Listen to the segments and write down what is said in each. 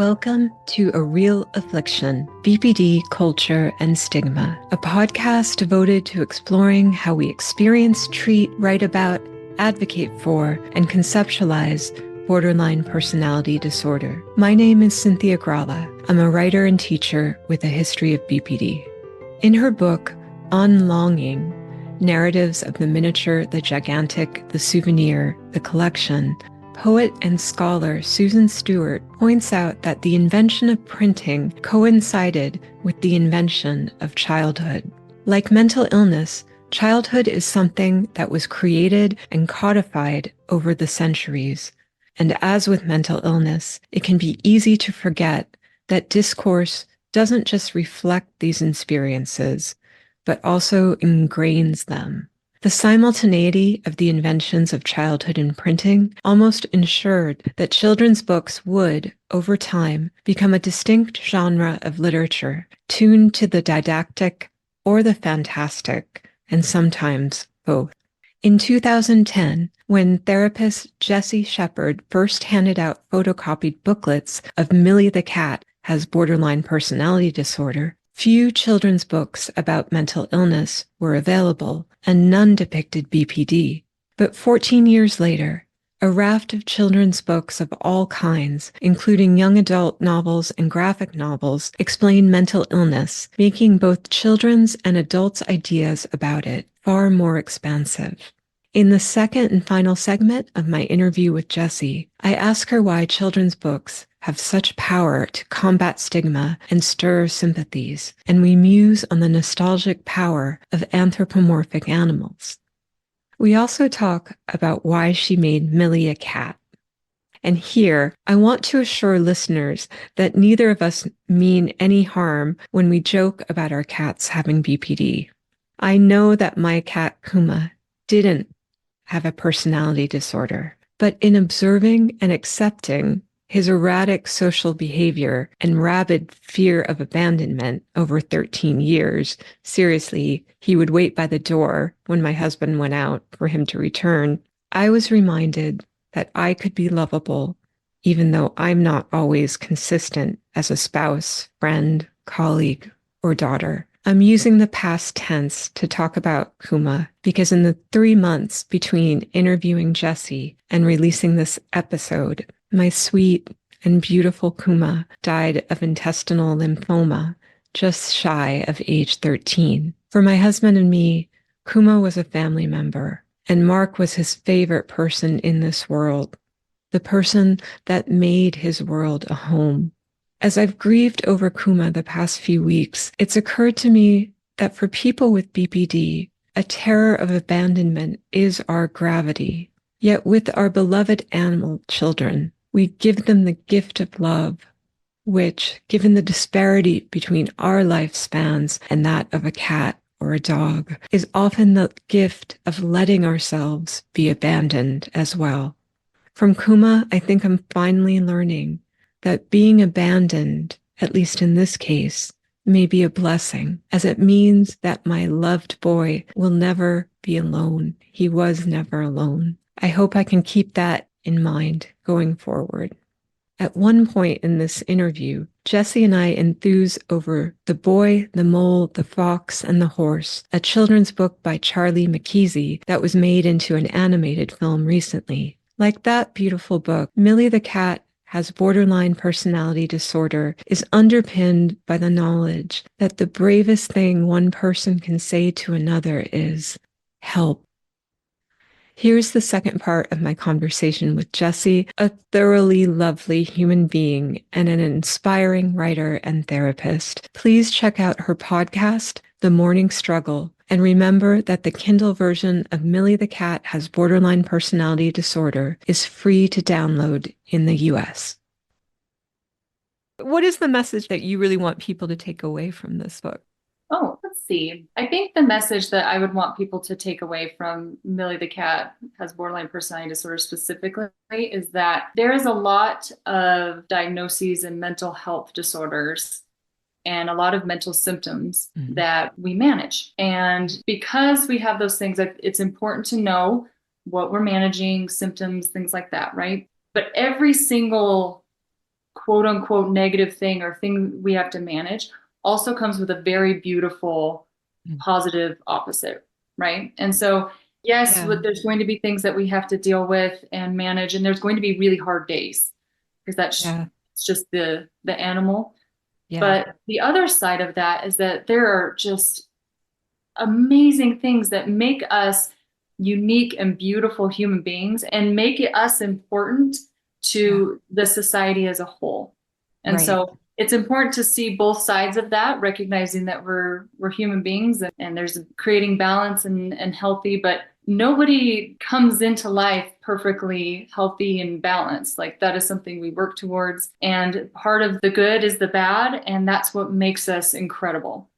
Welcome to A Real Affliction, BPD Culture and Stigma, a podcast devoted to exploring how we experience, treat, write about, advocate for, and conceptualize borderline personality disorder. My name is Cynthia Gralla. I'm a writer and teacher with a history of BPD. In her book, On Longing, Narratives of the Miniature, the Gigantic, the Souvenir, the Collection, poet and scholar Susan Stewart points out that the invention of printing coincided with the invention of childhood. Like mental illness, childhood is something that was created and codified over the centuries. And as with mental illness, it can be easy to forget that discourse doesn't just reflect these experiences, but also ingrains them. The simultaneity of the inventions of childhood and printing almost ensured that children's books would, over time, become a distinct genre of literature, tuned to the didactic or the fantastic, and sometimes both. In 2010, when therapist Jessie Shepherd first handed out photocopied booklets of Millie the Cat has borderline personality disorder, few children's books about mental illness were available, and none depicted BPD. But 14 years later, a raft of children's books of all kinds, including young adult novels and graphic novels, explain mental illness, making both children's and adults' ideas about it far more expansive. In the second and final segment of my interview with Jessie, I ask her why children's books have such power to combat stigma and stir sympathies, and we muse on the nostalgic power of anthropomorphic animals. We also talk about why she made Millie a cat. And here, I want to assure listeners that neither of us mean any harm when we joke about our cats having BPD. I know that my cat Kuma didn't have a personality disorder, but in observing and accepting his erratic social behavior and rabid fear of abandonment over 13 years, seriously, he would wait by the door when my husband went out for him to return, I was reminded that I could be lovable, even though I'm not always consistent as a spouse, friend, colleague, or daughter. I'm using the past tense to talk about Kuma because in the 3 months between interviewing Jessie and releasing this episode, my sweet and beautiful Kuma died of intestinal lymphoma, just shy of age 13. For my husband and me, Kuma was a family member, and Mark was his favorite person in this world, the person that made his world a home. As I've grieved over Kuma the past few weeks, it's occurred to me that for people with BPD, a terror of abandonment is our gravity. Yet with our beloved animal children, we give them the gift of love, which, given the disparity between our lifespans and that of a cat or a dog, is often the gift of letting ourselves be abandoned as well. From Kuma, I think I'm finally learning that being abandoned, at least in this case, may be a blessing, as it means that my loved boy will never be alone. He was never alone. I hope I can keep that in mind going forward. At one point in this interview, Jessie and I enthuse over The Boy, the Mole, the Fox, and the Horse, a children's book by Charlie Mackesy that was made into an animated film recently. Like that beautiful book, Millie the Cat has borderline personality disorder is underpinned by the knowledge that the bravest thing one person can say to another is, help. Here's the second part of my conversation with Jessie, a thoroughly lovely human being and an inspiring writer and therapist. Please check out her podcast, The Morning Struggle, and remember that the Kindle version of Millie the Cat has borderline personality disorder is free to download in the US. What is the message that you really want people to take away from this book? Oh, let's see. I think the message that I would want people to take away from Millie the Cat has borderline personality disorder specifically is that there is a lot of diagnoses and mental health disorders and a lot of mental symptoms that we manage. And because we have those things, it's important to know what we're managing, symptoms, things like that, right? But every single quote unquote negative thing or thing we have to manage also comes with a very beautiful positive opposite, right? And so yes, Yeah. there's going to be things that we have to deal with and manage, and there's going to be really hard days because that's Yeah. it's just the animal. Yeah. But the other side of that is that there are just amazing things that make us unique and beautiful human beings and make it us important Yeah. to the society as a whole. And Right. so it's important to see both sides of that, recognizing that we're human beings and there's creating balance and healthy, but nobody comes into life perfectly healthy and balanced. Like that is something we work towards. And part of the good is the bad, and that's what makes us incredible.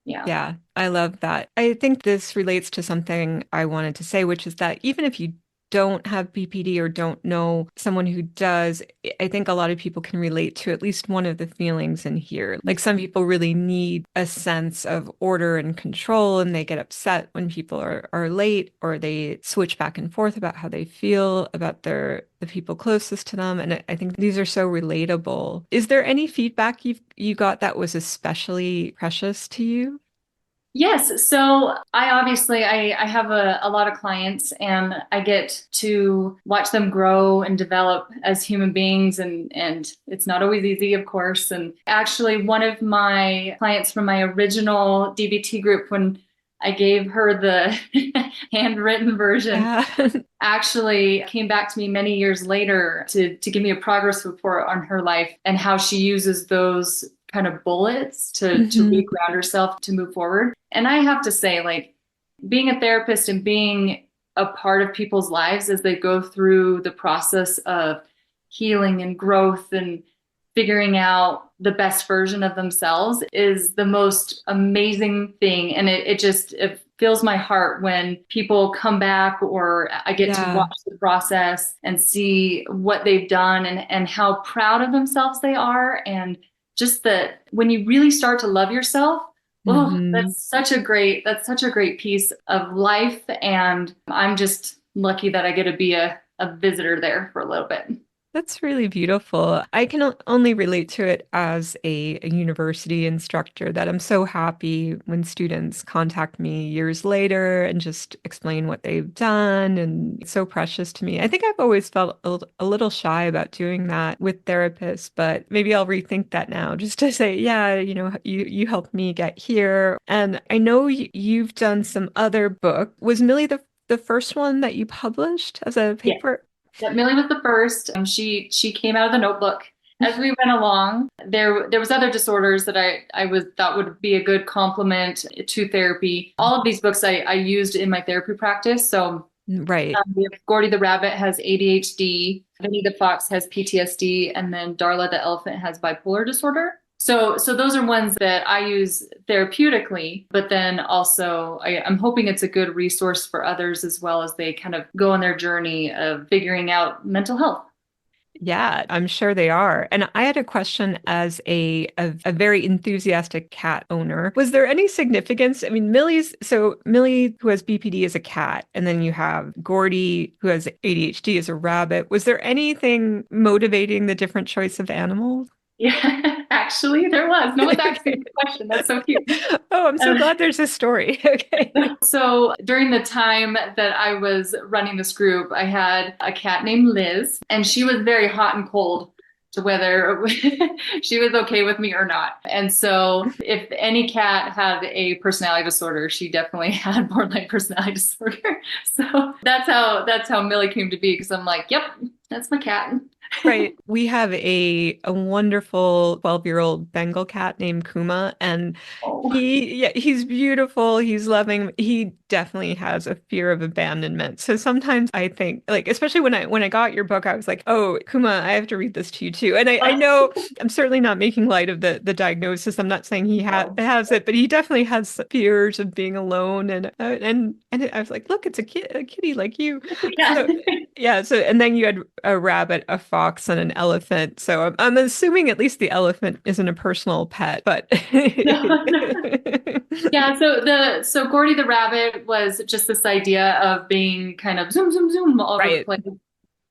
Yeah. Yeah, I love that. I think this relates to something I wanted to say, which is that even if you don't have BPD or don't know someone who does, I think a lot of people can relate to at least one of the feelings in here. Like some people really need a sense of order and control, and they get upset when people are late, or they switch back and forth about how they feel about the people closest to them. And I think these are so relatable. Is there any feedback you got that was especially precious to you? Yes. So I obviously I have a lot of clients and I get to watch them grow and develop as human beings and it's not always easy, of course. And actually one of my clients from my original DBT group, when I gave her the handwritten version, Yeah. actually came back to me many years later to give me a progress report on her life and how she uses those kind of bullets to Hmm. reground herself to move forward. And I have to say, like, being a therapist and being a part of people's lives as they go through the process of healing and growth and figuring out the best version of themselves is the most amazing thing. And it fills my heart when people come back or I get to Yeah. watch the process and see what they've done and how proud of themselves they are. And just that when you really start to love yourself, oh, Hmm. that's such a great piece of life. And I'm just lucky that I get to be a visitor there for a little bit. That's really beautiful. I can only relate to it as a university instructor that I'm so happy when students contact me years later and just explain what they've done. And it's so precious to me. I think I've always felt a little shy about doing that with therapists, but maybe I'll rethink that now just to say, yeah, you helped me get here. And I know you've done some other book. Was Millie the first one that you published as a Yeah. paper? Yeah, Millie was the first. She came out of the notebook as we went along. There was other disorders that I was thought would be a good complement to therapy. All of these books I used in my therapy practice. So Right. we have Gordy the rabbit has ADHD, Vinny the fox has PTSD, and then Darla the elephant has bipolar disorder. So those are ones that I use therapeutically, but then also I'm hoping it's a good resource for others as well as they kind of go on their journey of figuring out mental health. Yeah, I'm sure they are. And I had a question as a very enthusiastic cat owner. Was there any significance? I mean, Millie, who has BPD, is a cat, and then you have Gordy, who has ADHD, is a rabbit. Was there anything motivating the different choice of animals? Yeah, actually, there was. No one's asking Okay. me the question. That's so cute. Oh, I'm so Uh, glad there's a story. Okay. so during the time that I was running this group, I had a cat named Liz, and she was very hot and cold to whether she was okay with me or not. And so if any cat had a personality disorder, she definitely had borderline personality disorder. So that's how Millie came to be because I'm like, yep, that's my cat. Right. We have a wonderful 12-year-old Bengal cat named Kuma, and Oh. he's beautiful, he's loving. He definitely has a fear of abandonment. So sometimes I think, like, especially when I got your book, I was like, "Oh, Kuma, I have to read this to you too." And I know I'm certainly not making light of the diagnosis. I'm not saying he has it, but he definitely has fears of being alone. And I was like, "Look, it's a kitty like you." Yeah. So yeah, so and then you had a rabbit, a fox, and an elephant. So I'm assuming at least the elephant isn't a personal pet, but No. Yeah, so Gordy the rabbit was just this idea of being kind of zoom zoom zoom all over the right. place.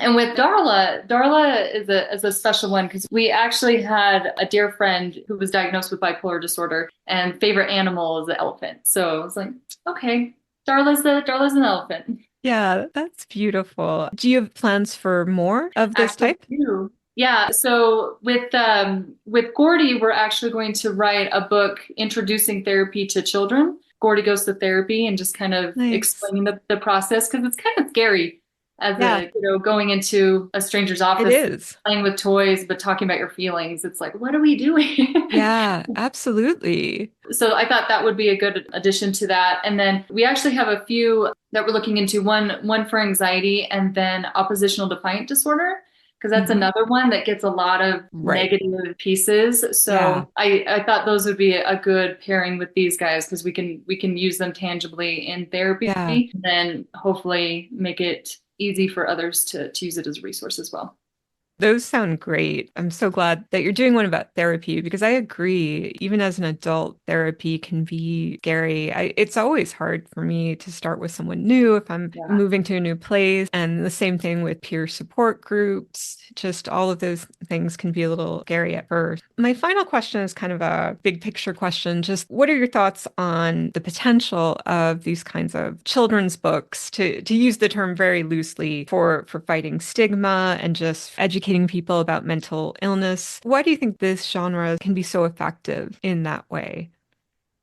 And with Darla is a special one because we actually had a dear friend who was diagnosed with bipolar disorder, and favorite animal is the elephant. So I was like, okay, Darla's an elephant. Yeah, that's beautiful. Do you have plans for more of this Actually, type? do. Yeah. So with Gordy, we're actually going to write a book introducing therapy to children. Gordy goes to therapy and just kind of Nice. explaining the process because it's kind of scary as Yeah, going into a stranger's it office, is. playing with toys, but talking about your feelings. It's like, what are we doing? Yeah, absolutely. So I thought that would be a good addition to that. And then we actually have a few that we're looking into, one for anxiety and then oppositional defiant disorder, because that's Mhm. another one that gets a lot of Right. negative pieces. Yeah, So I thought those would be a good pairing with these guys because we can use them tangibly in therapy, yeah. and then hopefully make it easy for others to use it as a resource as well. Those sound great. I'm so glad that you're doing one about therapy because I agree, even as an adult, therapy can be scary. It's always hard for me to start with someone new if I'm Yeah. moving to a new place. And the same thing with peer support groups. Just all of those things can be a little scary at first. My final question is kind of a big picture question. Just what are your thoughts on the potential of these kinds of children's books to use the term very loosely for fighting stigma and just educating people about mental illness? Why do you think this genre can be so effective in that way?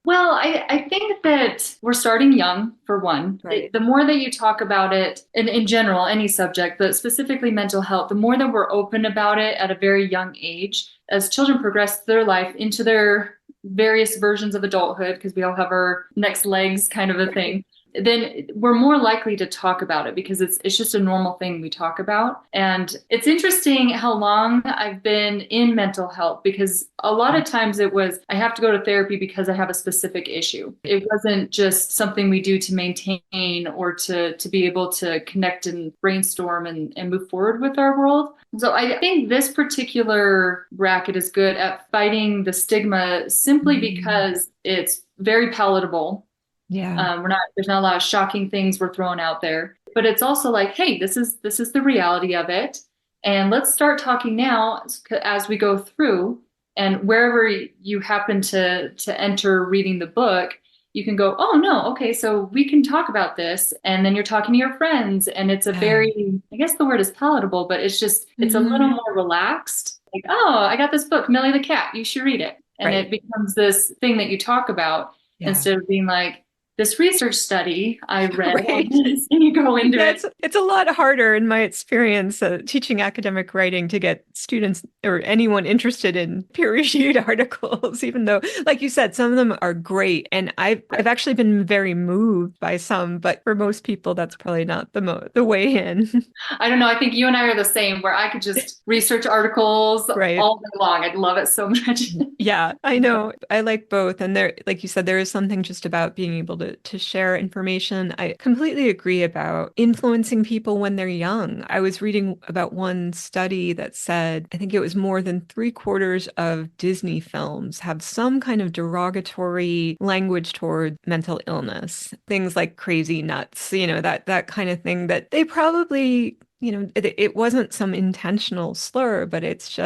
Well, I think that we're starting young, for one. Right. The more that you talk about it, in general, any subject, but specifically mental health, the more that we're open about it at a very young age, as children progress through their life into their various versions of adulthood, because we all have our next legs kind of a Right. thing, then we're more likely to talk about it because it's just a normal thing we talk about. And it's interesting how long I've been in mental health because a lot of times it was I have to go to therapy because I have a specific issue. It wasn't just something we do to maintain or to be able to connect and brainstorm and move forward with our world. So I think this particular bracket is good at fighting the stigma simply Mm. because it's very palatable. Yeah. There's not a lot of shocking things we're throwing out there, but it's also like, hey, this is the reality of it. And let's start talking now as we go through, and wherever you happen to enter reading the book, you can go, oh no, okay, so we can talk about this. And then you're talking to your friends, and it's a Yeah. very, I guess the word is palatable, but it's a little Mhm. more relaxed. Like, oh, I got this book, Millie the Cat, you should read it. And Right. it becomes this thing that you talk about Yeah. instead of being like, this research study I read on Right. this, and you go into Yeah, it. it's a lot harder in my experience teaching academic writing to get students or anyone interested in peer-reviewed articles, even though, like you said, some of them are great. And I've actually been very moved by some, but for most people, that's probably not the way in. I don't know. I think you and I are the same, where I could just research articles Right. all day long. I'd love it so much. Yeah, I know. I like both. And there, like you said, there is something just about being able to share information. I completely agree about influencing people when they're young. I was reading about one study that said, I think it was more than three-quarters of Disney films have some kind of derogatory language toward mental illness. Things like crazy nuts, that kind of thing that they probably it wasn't some intentional slur, but it's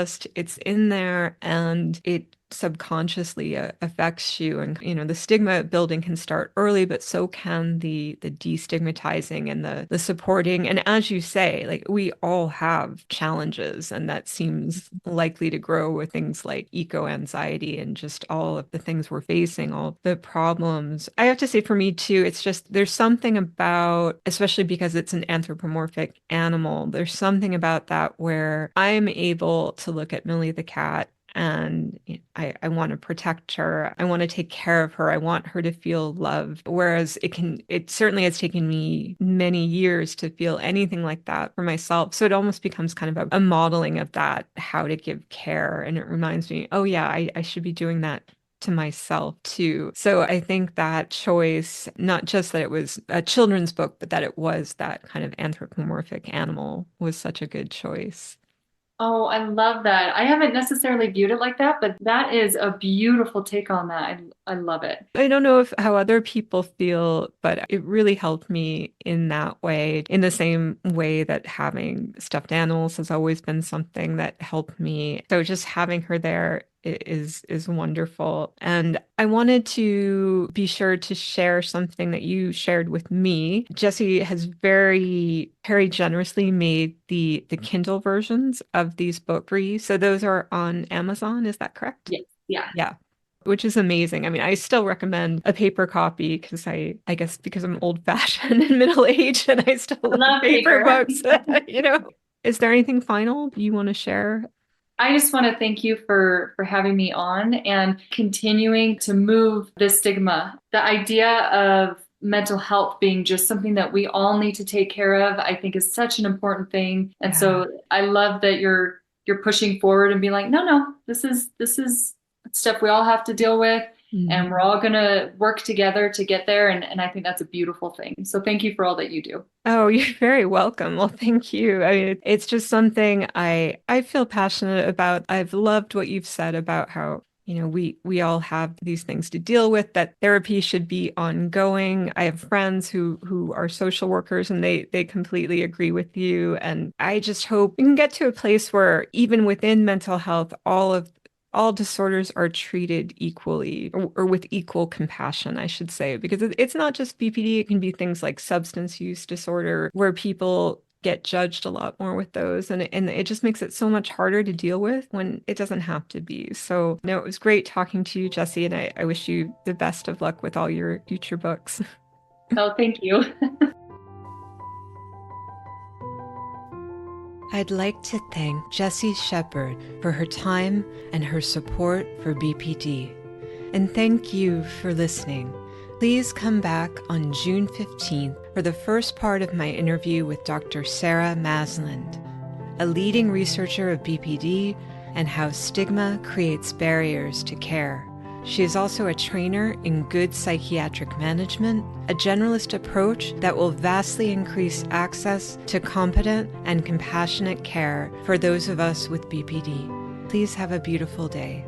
in there and it subconsciously affects you. And, the stigma building can start early, but so can the destigmatizing and the supporting. And as you say, like we all have challenges, and that seems likely to grow with things like eco anxiety and just all of the things we're facing, all the problems. I have to say, for me too, it's just there's something about, especially because it's an anthropomorphic animal, there's something about that where I'm able to look at Millie the cat and I want to protect her. I want to take care of her. I want her to feel loved. Whereas it certainly has taken me many years to feel anything like that for myself. So it almost becomes kind of a modeling of that, how to give care. And it reminds me, oh yeah, I should be doing that to myself too. So I think that choice, not just that it was a children's book, but that it was that kind of anthropomorphic animal was such a good choice. Oh, I love that. I haven't necessarily viewed it like that, but that is a beautiful take on that. I love it. I don't know if how other people feel, but it really helped me in that way, in the same way that having stuffed animals has always been something that helped me. So just having her there is wonderful. And I wanted to be sure to share something that you shared with me. Jessie has very generously made the Kindle versions of these books free. So those are on Amazon, is that correct? Yes. Yeah. Yeah, which is amazing. I mean, I still recommend a paper copy because I guess because I'm old fashioned and middle aged and I still I like love paper paper. books, you know. Is there anything final you want to share? I just want to thank you for having me on and continuing to move the stigma. The idea of mental health being just something that we all need to take care of, I think is such an important thing. And Yeah. so I love that you're pushing forward and being like, no, this is stuff we all have to deal with. And we're Mhm. all gonna work together to get there. And I think that's a beautiful thing. So thank you for all that you do. Oh, you're very welcome. Well, thank you. I mean, it's just something I feel passionate about. I've loved what you've said about how, we all have these things to deal with, that therapy should be ongoing. I have friends who are social workers and they completely agree with you. And I just hope we can get to a place where even within mental health, all disorders are treated equally or with equal compassion, I should say, because it's not just BPD. It can be things like substance use disorder where people get judged a lot more with those. And it just makes it so much harder to deal with when it doesn't have to be. So, no, it was great talking to you, Jessie, and I wish you the best of luck with all your future books. Oh, thank you. I'd like to thank Jessie Shepherd for her time and her support for BPD. And thank you for listening. Please come back on June 15th for the first part of my interview with Dr. Sarah Masland, a leading researcher of BPD and how stigma creates barriers to care. She is also a trainer in good psychiatric management, a generalist approach that will vastly increase access to competent and compassionate care for those of us with BPD. Please have a beautiful day.